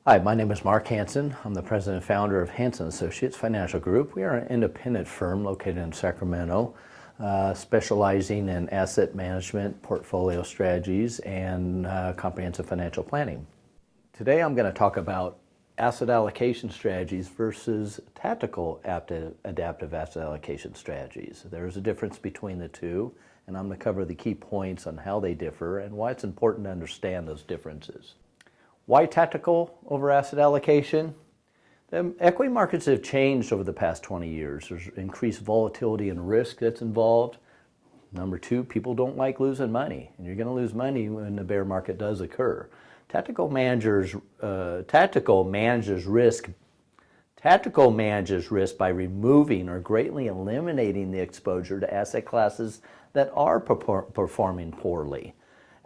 Hi, my name is Mark Hansen. I'm the president and founder of Hansen Associates Financial Group. We are an independent firm located in Sacramento, specializing in asset management, portfolio strategies, and comprehensive financial planning. Today I'm going to talk about asset allocation strategies versus tactical adaptive asset allocation strategies. There's a difference between the two, and I'm going to cover the key points on how they differ and why it's important to understand those differences. Why tactical over asset allocation? The equity markets have changed over the past 20 years. There's increased volatility and risk that's involved. Number two, people don't like losing money, and you're going to lose money when the bear market does occur. Tactical manages risk by removing or greatly eliminating the exposure to asset classes that are performing poorly.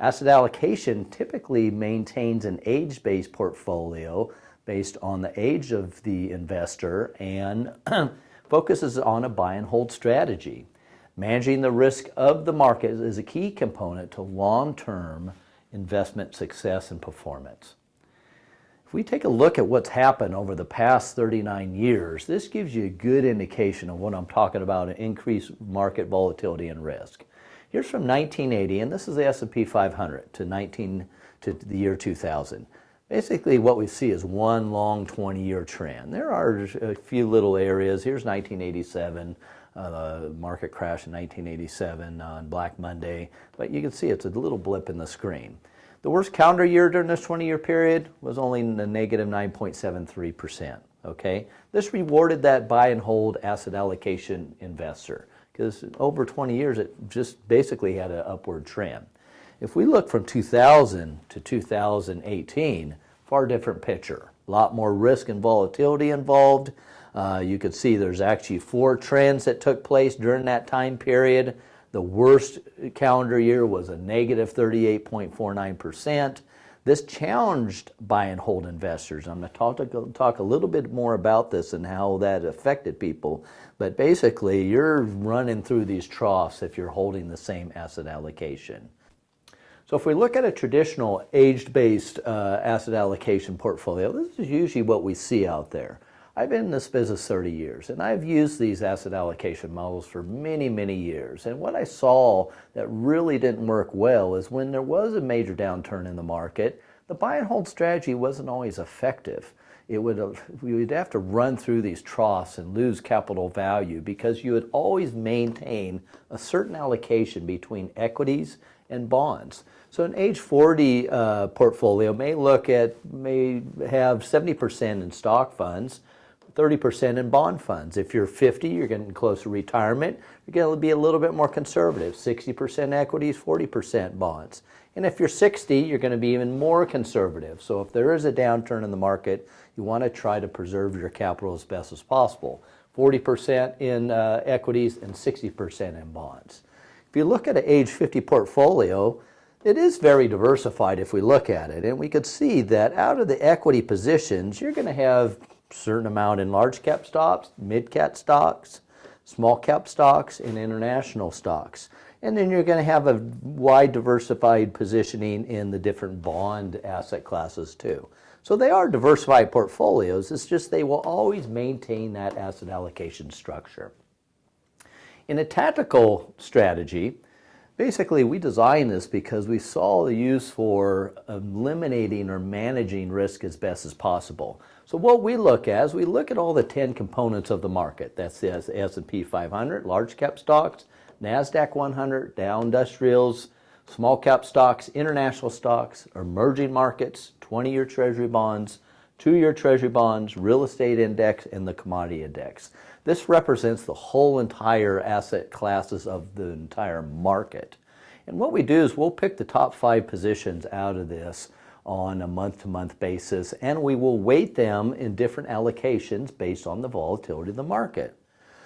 Asset allocation typically maintains an age-based portfolio based on the age of the investor and focuses on a buy and hold strategy. Managing the risk of the market is a key component to long-term investment success and performance. If we take a look at what's happened over the past 39 years, this gives you a good indication of what I'm talking about, increased market volatility and risk. Here's from 1980, and this is the S&P 500 to the year 2000. Basically, what we see is one long 20-year trend. There are a few little areas. Here's 1987, the market crash in 1987 on Black Monday, but you can see it's a little blip in the screen. The worst calendar year during this 20-year period was only the negative 9.73%. Okay, this rewarded that buy and hold asset allocation investor, because over 20 years it just basically had an upward trend. If we look from 2000 to 2018, far different picture. A lot more risk and volatility involved. You could see there's actually 4 trends that took place during that time period. The worst calendar year was a negative 38.49%. This challenged buy and hold investors. I'm going to talk a little bit more about this and how that affected people. But basically, you're running through these troughs if you're holding the same asset allocation. So if we look at a traditional age-based asset allocation portfolio, this is usually what we see out there. I've been in this business 30 years, and I've used these asset allocation models for many, many years. And what I saw that really didn't work well is when there was a major downturn in the market, the buy and hold strategy wasn't always effective. We would have to run through these troughs and lose capital value because you would always maintain a certain allocation between equities and bonds. So an age 40 portfolio may have 70% in stock funds, 30% in bond funds. If you're 50, you're getting close to retirement, you're going to be a little bit more conservative, 60% equities, 40% bonds. And if you're 60, you're going to be even more conservative. So if there is a downturn in the market, you want to try to preserve your capital as best as possible. 40% in equities and 60% in bonds. If you look at an age 50 portfolio, it is very diversified if we look at it. And we could see that out of the equity positions, you're going to have a certain amount in large cap stocks, mid cap stocks, small cap stocks, and international stocks. And then you're going to have a wide diversified positioning in the different bond asset classes too. So they are diversified portfolios. It's just they will always maintain that asset allocation structure. In a tactical strategy, basically we designed this because we saw the use for eliminating or managing risk as best as possible. So what we look at is we look at all the 10 components of the market. That's the S&P 500, large cap stocks, NASDAQ 100, Dow Industrials, small cap stocks, international stocks, emerging markets, 20-year treasury bonds, 2-year treasury bonds, real estate index, and the commodity index. This represents the whole entire asset classes of the entire market. And what we do is we'll pick the top 5 positions out of this on a month-to-month basis, and we will weight them in different allocations based on the volatility of the market.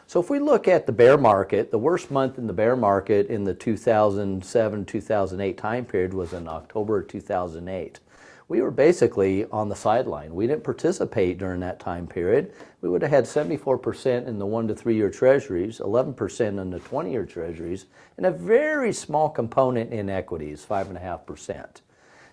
So if we look at the bear market, the worst month in the bear market in the 2007-2008 time period was in October 2008. We were basically on the sideline. We didn't participate during that time period. We would have had 74% in the 1 to 3 year treasuries, 11% in the 20-year treasuries, and a very small component in equities, 5.5%.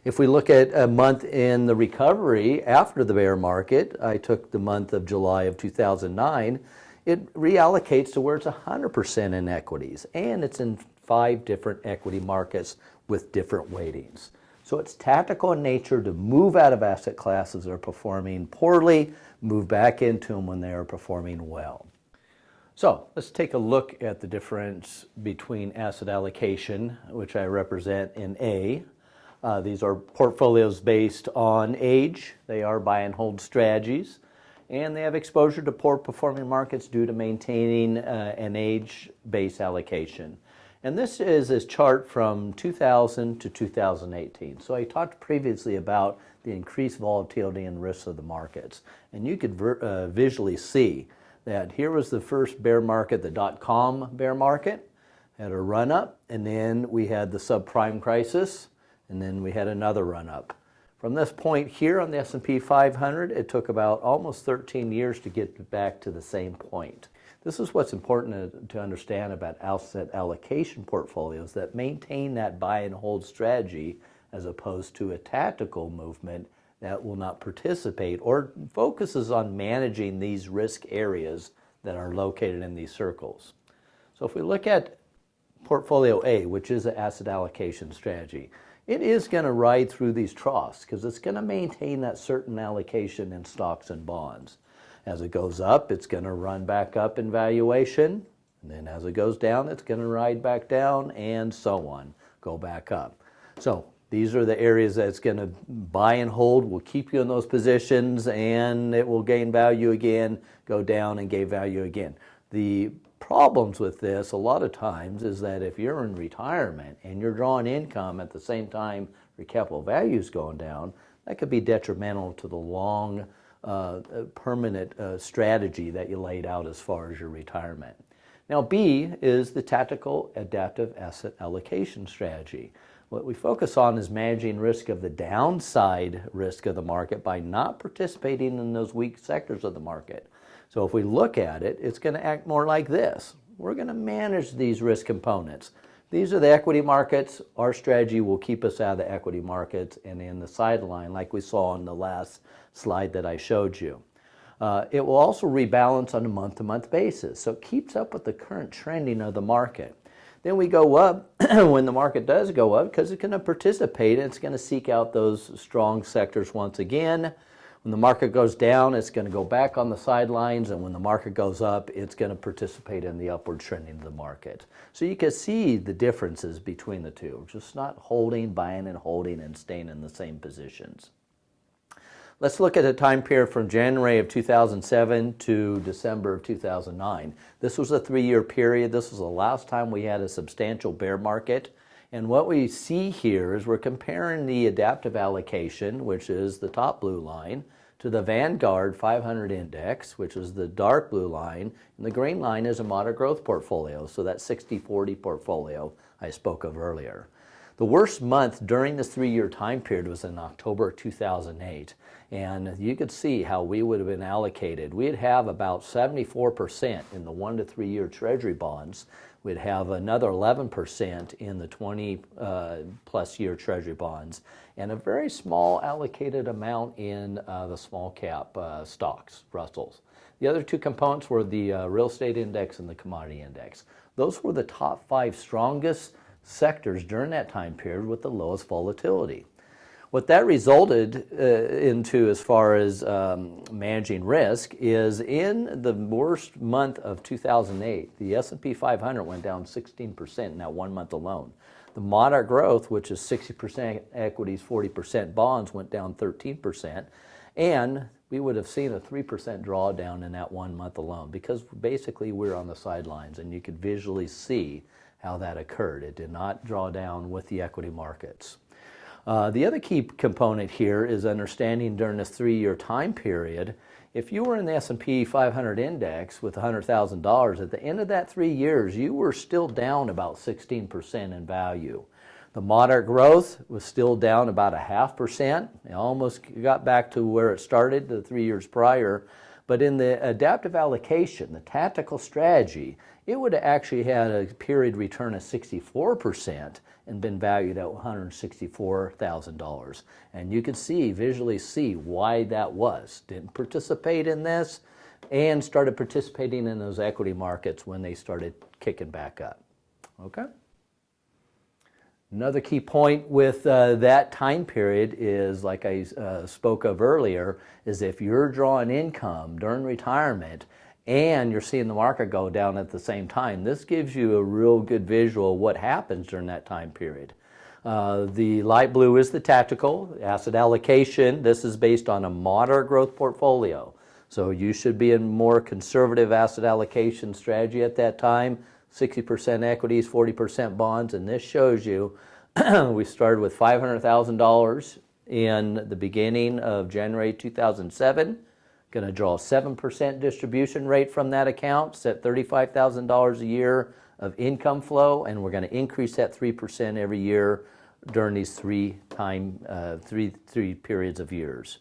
If we look at a month in the recovery after the bear market, I took the month of July of 2009, it reallocates to where it's 100% in equities, and it's in 5 different equity markets with different weightings. So it's tactical in nature to move out of asset classes that are performing poorly, move back into them when they are performing well. So let's take a look at the difference between asset allocation, which I represent in A. These are portfolios based on age. They are buy and hold strategies, and they have exposure to poor performing markets due to maintaining an age-based allocation. And this is a chart from 2000 to 2018. So I talked previously about the increased volatility and risks of the markets, and you could visually see that here was the first bear market, the dot-com bear market, had a run-up, and then we had the subprime crisis, and then we had another run-up. From this point here on the S&P 500, it took about almost 13 years to get back to the same point. This is what's important to understand about asset allocation portfolios that maintain that buy and hold strategy as opposed to a tactical movement that will not participate or focuses on managing these risk areas that are located in these circles. So if we look at portfolio A, which is an asset allocation strategy, it is going to ride through these troughs because it's going to maintain that certain allocation in stocks and bonds. As it goes up, it's going to run back up in valuation, and then as it goes down, it's going to ride back down, and so on, go back up. So these are the areas that it's going to buy and hold, will keep you in those positions, and it will gain value again, go down and gain value again. The problems with this a lot of times is that if you're in retirement and you're drawing income at the same time your capital value is going down, that could be detrimental to the long permanent strategy that you laid out as far as your retirement. Now B is the tactical adaptive asset allocation strategy. What we focus on is managing risk of the downside risk of the market by not participating in those weak sectors of the market. So if we look at it, it's going to act more like this. We're going to manage these risk components. These are the equity markets. Our strategy will keep us out of the equity markets and in the sideline like we saw on the last slide that I showed you. It will also rebalance on a month-to-month basis, so it keeps up with the current trending of the market. Then we go up when the market does go up because it's going to participate and it's going to seek out those strong sectors once again. When the market goes down, it's going to go back on the sidelines, and when the market goes up, it's going to participate in the upward trending of the market. So you can see the differences between the two, just not holding, buying and holding and staying in the same positions. Let's look at a time period from January of 2007 to December of 2009. This was a 3-year period. This was the last time we had a substantial bear market. And what we see here is we're comparing the adaptive allocation, which is the top blue line, to the Vanguard 500 index, which is the dark blue line, and the green line is a moderate growth portfolio, so that 60-40 portfolio I spoke of earlier. The worst month during this 3-year time period was in October 2008, and you could see how we would have been allocated. We'd have about 74% in the 1 to 3 year Treasury bonds. We'd have another 11% in the 20 plus year Treasury bonds, and a very small allocated amount in the small cap stocks, Russells. The other two components were the real estate index and the commodity index. Those were the top 5 strongest sectors during that time period with the lowest volatility. What that resulted into as far as managing risk is in the worst month of 2008, the S&P 500 went down 16% in that 1 month alone. The moderate growth, which is 60% equities, 40% bonds, went down 13%. And we would have seen a 3% drawdown in that 1 month alone because basically we're on the sidelines, and you could visually see how that occurred. It did not draw down with the equity markets. The other key component here is understanding during this 3-year time period, if you were in the S&P 500 index with $100,000, at the end of that 3 years, you were still down about 16% in value. The moderate growth was still down about 0.5%. It almost got back to where it started the 3 years prior. But in the adaptive allocation, the tactical strategy, it would have actually had a period return of 64%, and been valued at $164,000. And you can visually see why that was. Didn't participate in this and started participating in those equity markets when they started kicking back up. Okay? Another key point with that time period is, like I spoke of earlier, is if you're drawing income during retirement and you're seeing the market go down at the same time, this gives you a real good visual of what happens during that time period. The light blue is the tactical asset allocation. This is based on a moderate growth portfolio. So you should be in more conservative asset allocation strategy at that time. 60% equities, 40% bonds, and this shows you we started with $500,000 in the beginning of January 2007. Going to draw a 7% distribution rate from that account, set $35,000 a year of income flow, and we're going to increase that 3% every year during these three periods of years.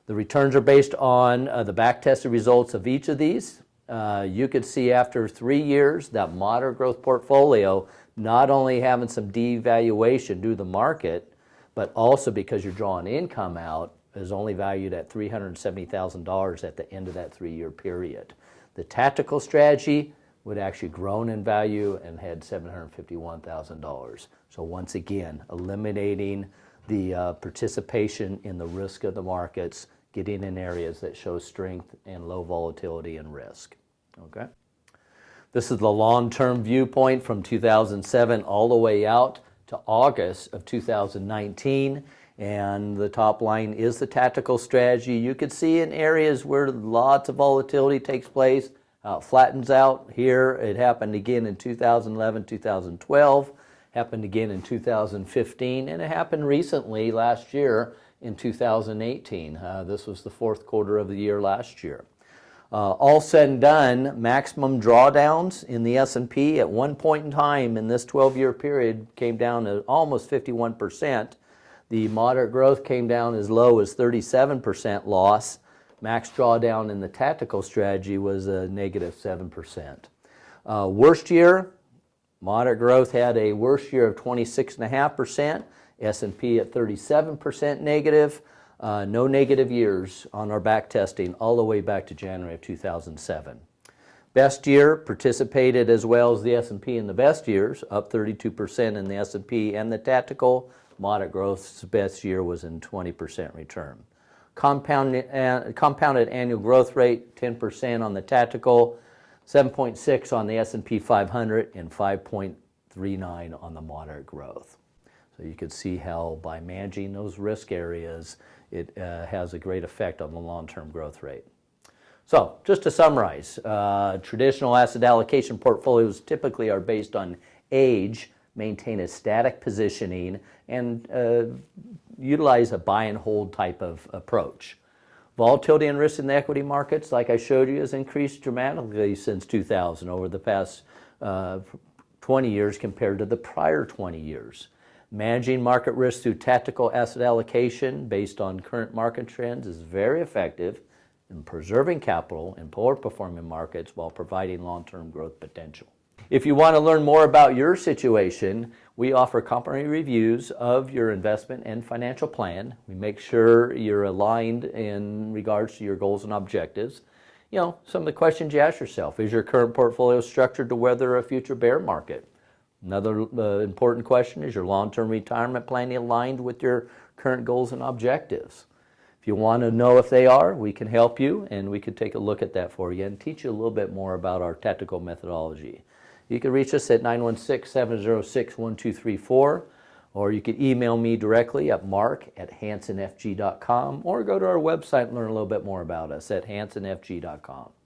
The returns are based on the back-tested results of each of these. You could see after 3 years that moderate growth portfolio not only having some devaluation due to the market, but also because you're drawing income out, is only valued at $370,000 at the end of that 3-year period. The tactical strategy would actually grown in value and had $751,000. So once again, eliminating the participation in the risk of the markets, getting in areas that show strength and low volatility and risk. Okay. This is the long-term viewpoint from 2007 all the way out to August of 2019. And the top line is the tactical strategy. You could see in areas where lots of volatility takes place, flattens out. Here it happened again in 2011, 2012, happened again in 2015, and it happened recently last year in 2018. This was the fourth quarter of the year last year. All said and done, maximum drawdowns in the S&P at one point in time in this 12-year period came down to almost 51%. The moderate growth came down as low as 37% loss. Max drawdown in the tactical strategy was a negative 7%. Worst year, moderate growth had a worst year of 26.5%. S&P at 37% negative. No negative years on our back testing all the way back to January of 2007. Best year participated as well as the S&P in the best years, up 32% in the S&P and the tactical. Moderate growth's best year was in 20% return. Compounded annual growth rate, 10% on the tactical, 7.6 on the S&P 500, and 5.39 on the moderate growth. So you could see how by managing those risk areas, it has a great effect on the long-term growth rate. So just to summarize, traditional asset allocation portfolios typically are based on age, maintain a static positioning, and utilize a buy and hold type of approach. Volatility and risk in the equity markets, like I showed you, has increased dramatically since 2000 over the past 20 years compared to the prior 20 years. Managing market risk through tactical asset allocation based on current market trends is very effective in preserving capital in poor performing markets while providing long-term growth potential. If you want to learn more about your situation, we offer complimentary reviews of your investment and financial plan. We make sure you're aligned in regards to your goals and objectives. You know, some of the questions you ask yourself: is your current portfolio structured to weather a future bear market? Another important question: is your long-term retirement plan aligned with your current goals and objectives? If you want to know if they are, we can help you, and we can take a look at that for you and teach you a little bit more about our tactical methodology. You can reach us at 916-706-1234, or you can email me directly at mark@hansonfg.com, or go to our website and learn a little bit more about us at hansonfg.com.